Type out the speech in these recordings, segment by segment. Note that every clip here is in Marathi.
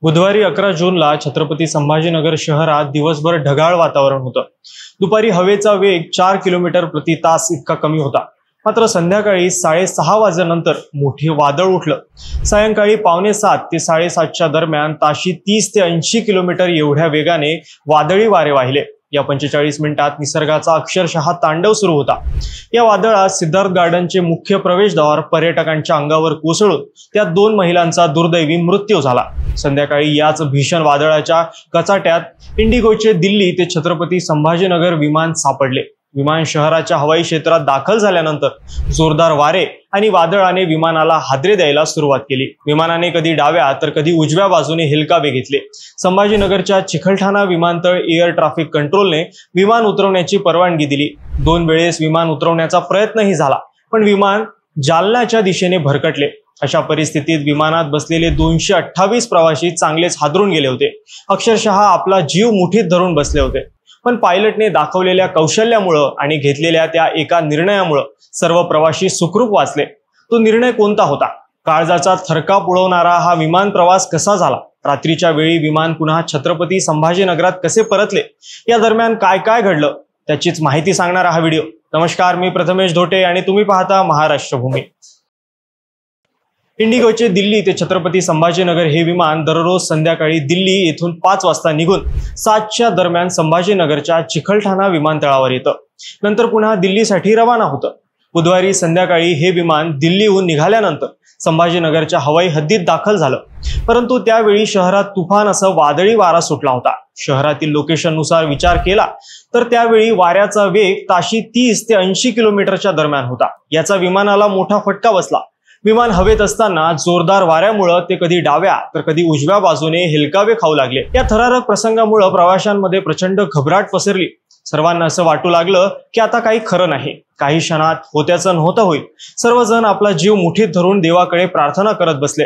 बुधवारी 11 जूनला छत्रपती संभाजीनगर शहरात दिवसभर ढगाळ वातावरण होतं। दुपारी हवेचा वेग 4 किलोमीटर प्रति तास इतका कमी होता। मात्र संध्याकाळी 6:30 वाजल्यानंतर मोठे वादळ उठलं। सायंकाळी 6:45 ते 7:30च्या दरम्यान ताशी 30 ते 80 किलोमीटर एवढ्या वेगाने वादळी वारे वाहिले। या 45 मिनिटात निसर्गाचा अक्षरशः तांडव सुरू होता। या वादळात सिद्धार्थ गार्डनचे मुख्य प्रवेशद्वार पर्यटकांच्या अंगावर कोसळून त्यात 2 महिलांचा दुर्दैवी मृत्यू झाला। संध्याकाळी याच भीषण वादळाच्या कचाट्यात इंडिगोचे दिल्ली ते छत्रपती संभाजीनगर विमान सापडले। विमान शहराच्या हवाई क्षेत्रात दाखल झाल्यानंतर जोरदार वारे आणि वादळाने विमानाला हादरे द्यायला सुरुवात केली। विमानाने कधी डाव्या तर कधी उजव्या बाजूने हेलकावे घेतले। संभाजीनगरच्या चिखलठाणा विमानतळ एअर ट्रॅफिक कंट्रोलने विमान उतरवण्याची परवानगी दिली। 2 वेळेस विमान उतरवण्याचा प्रयत्नही झाला, पण विमान जालन्याच्या दिशेने भरकटले। अशा परिस्थितीत विमानात बसलेले 228 प्रवासी चांगलेच हादरून गेले होते। अक्षरशः आपला जीव मुठीत धरून बसले होते। पण पायलटने दाखवलेल्या कौशल्यामुळे आणि घेतलेल्या त्या एका निर्णयामुळे सर्व प्रवासी सुखरूप वाचले। तो निर्णय कोणता होता? काळजाचा थरकाप उडवणारा हा विमान प्रवास कसा झाला? रात्रीच्या वेळी विमान पुन्हा छत्रपती संभाजीनगरात कसे परतले? या दरम्यान काय काय घडलं त्याचीच माहिती सांगणारा हा व्हिडिओ। नमस्कार, मी प्रथमेश धोटे आणि तुम्ही पाहता महाराष्ट्र भूमी। इंडिगोचे दिल्ली ते छत्रपती संभाजीनगर हे विमान दररोज संध्याकाळी दिल्ली येथून 5 वाजता निघून 7च्या दरम्यान संभाजीनगरच्या चिखलठाणा विमानतळावर येतं। नंतर पुन्हा दिल्लीसाठी रवाना होतं। बुधवारी संध्याकाळी हे विमान दिल्लीहून निघाल्यानंतर संभाजीनगरच्या हवाई हद्दीत दाखल झालं, परंतु त्यावेळी शहरात तुफान असं वादळी वारा सुटला होता। शहरातील लोकेशननुसार विचार केला तर त्यावेळी वाऱ्याचा वेग ताशी 30 ते 80 किलोमीटरच्या दरम्यान होता। याचा विमानाला मोठा फटका बसला। विमान हवेत असताना जोरदार वाऱ्यामुळे ते कधी डाव्या तर कधी उजव्या बाजूने हेलकावे खाऊ लागले। या थरारक प्रसंगामुळे प्रवाशांमध्ये प्रचंड घबराट पसरली। सर्वांना असं वाटू लागलं की आता काही खरं नाही, काही क्षणात होत्याचं नव्हतं होईल। सर्वजण आपला जीव मुठीत धरून देवाकडे प्रार्थना करत बसले।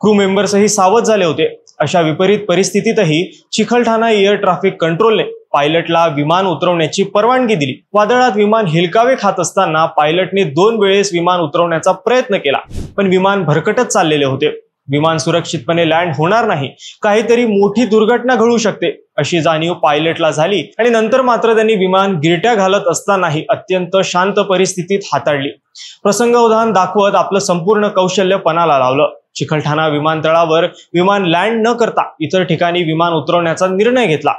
क्रू मेंबर्सही सावध झाले होते। अशा विपरीत परिस्थितीतही चिखलठाणा एअर ट्रॅफिक कंट्रोलने पायलटला विमान उतरवण्याची परवानगी दिली। वादळात विमान हेलकावे खात असताना पायलटने 2 वेळेस विमान उतरवण्याचा प्रयत्न केला, पण विमान भरकटत चाललेले होते। विमान सुरक्षितपणे लँड होणार नाही, काहीतरी मोठी दुर्घटना घडू शकते अशी जाणीव पायलटला झाली आणि नंतर मात्र त्यांनी विमान गिरट्या घालत असतानाही अत्यंत शांत परिस्थितीत हाताळली। प्रसंगावधान दाखवत आपलं संपूर्ण कौशल्य पणाला लावलं। चिखलठाणा विमानतळावर विमान लँड न करता इतर ठिकाणी विमान उतरवण्याचा निर्णय घेतला।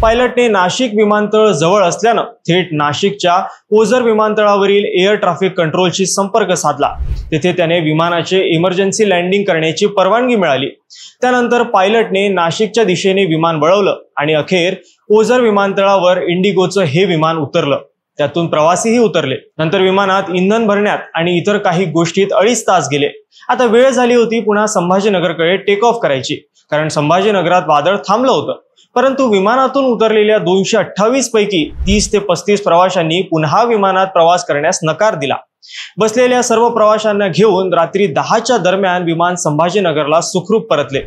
पायलटने नाशिक विमानतळ जवळ असल्यानं थेट नाशिकच्या ओझर विमानतळावरील एअर ट्रॅफिक कंट्रोलशी संपर्क साधला। तेथे त्याने विमानाचे इमर्जन्सी लँडिंग करण्याची परवानगी मिळाली। त्यानंतर पायलटने नाशिकच्या दिशेने विमान वळवलं आणि अखेर ओझर विमानतळावर इंडिगोचं हे विमान उतरलं। त्यातून प्रवासीही उतरले। नंतर विमानात इंधन भरण्यात आणि इतर काही गोष्टीत 2.5 तास गेले। आता वेळ झाली होती पुन्हा संभाजीनगरकडे टेक ऑफ करायची, कारण संभाजीनगरात वादळ थांबलं होतं। परंतु विमानातून उतरलेल्या 228 पैकी 30 ते 35 प्रवाशांनी पुन्हा विमानात प्रवास करण्यास नकार दिला। बसलेल्या सर्व प्रवाशांना घेऊन रात्री 10च्या दरम्यान विमान संभाजीनगरला सुखरूप परतले।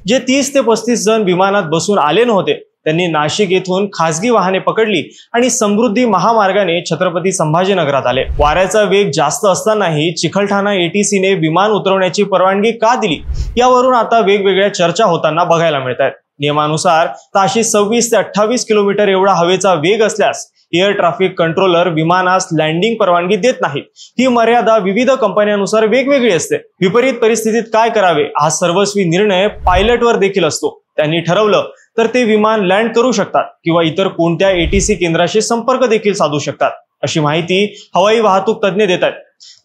जे 30 ते 35 जण विमानात बसून आले नव्हते त्यांनी नाशिक येथून खासगी वाहने पकडली आणि समृद्धी महामार्गाने छत्रपती संभाजीनगरात आले। वाऱ्याचा वेग जास्त असतानाही चिखलठाणा एटीसीने विमान उतरवण्याची परवानगी का दिली यावरून आता वेगवेगळ्या चर्चा होताना बघायला मिळतात। नियमानुसार ताशी 26 ते 28 किलोमीटर एवढा हवेचा वेग असल्यास एअर ट्रॅफिक कंट्रोलर विमानास लँडिंग परवानगी देत नाहीत। ही मर्यादा विविध कंपन्यांनुसार वेगवेगळी असते। विपरीत परिस्थितीत काय करावे हा सर्वस्वी निर्णय पायलटवर देखील असतो। त्यांनी ठरवलं तर ते विमान लँड करू शकतात किंवा इतर कोणत्या एटीसी केंद्राशी संपर्क देखील साधू शकतात, अशी माहिती हवाई वाहतूक तज्ञ देत आहेत।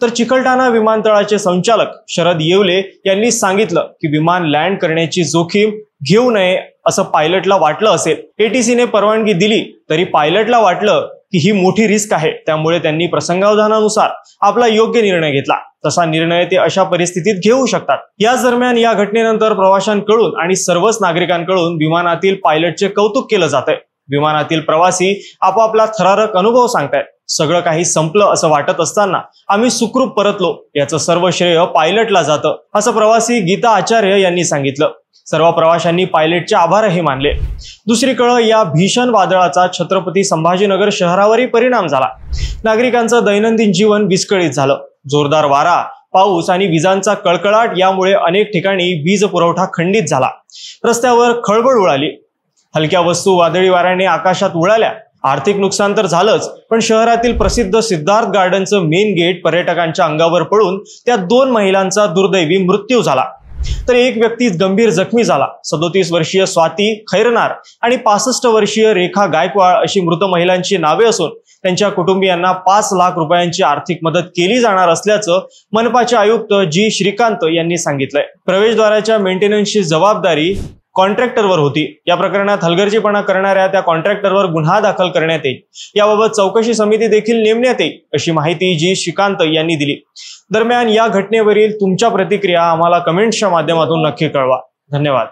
तर चिखलठाणा विमानतळाचे संचालक शरद येवले यांनी सांगितलं की विमान लँड करण्याची जोखीम घेऊ नये असं पायलटला वाटलं असेल। एटीसीने परवानगी दिली तरी पायलटला वाटलं की ही मोठी रिस्क आहे, त्यामुळे त्यांनी प्रसंगावधानानुसार आपला योग्य निर्णय घेतला। तसा निर्णय ते अशा परिस्थितीत घेऊ शकतात। याच दरम्यान या घटनेनंतर प्रवाशांकडून आणि सर्वच नागरिकांकडून विमानातील पायलटचे कौतुक केलं जातंय। विमानातील प्रवासी आपापला थरारक अनुभव सांगतायत। सगळं काही संपलं असं वाटत असताना आम्ही सुखरूप परतलो, याचं सर्व श्रेय पायलटला जातं असं प्रवासी गीता आचार्य यांनी सांगितलं। सर्व प्रवाशांनी पायलटचे आभारही मानले। दुसरीकडे या भीषण वादळाचा छत्रपती संभाजीनगर शहरावरही परिणाम झाला। नागरिकांचं दैनंदिन जीवन विस्कळीत झालं। जोरदार वारा पाऊस आणि विजांचा कळकळाट यामुळे अनेक ठिकाणी वीज पुरवठा खंडित झाला। रस्त्यावर खळबळ उडाली। हलक्या वस्तू वादळी वाऱ्याने आकाशात उडाल्या। आर्थिक नुकसान तर झालंच, पण शहरातील प्रसिद्ध सिद्धार्थ गार्डनचं मेन गेट पर्यटकांच्या अंगावर पडून त्या 2 महिलांचा दुर्दैवी मृत्यू झाला, तर एक व्यक्ती गंभीर जखमी झाला। 37 वर्षीय स्वाती खैरनार आणि 65 वर्षीय रेखा गायकवाड अशी मृत महिलांची नावे असून त्यांच्या कुटुंबियांना 5 लाख रुपयांची आर्थिक मदत केली जाणार असल्याचं मनपाचे आयुक्त जी श्रीकांत यांनी सांगितलंय। प्रवेशद्वाराच्या मेंटेनन्सची जबाबदारी कॉन्ट्रॅक्टरवर होती। या प्रकरणात हलगर्जीपणा करणाऱ्या त्या कॉन्ट्रॅक्टरवर गुन्हा दाखल करण्यात येईल। याबाबत चौकशी समिती देखील नेमण्यात येईल, अशी माहिती जी श्रीकांत यांनी दिली। दरम्यान या घटनेवरील तुमच्या प्रतिक्रिया आम्हाला कमेंट्सच्या माध्यमातून नक्की कळवा। धन्यवाद।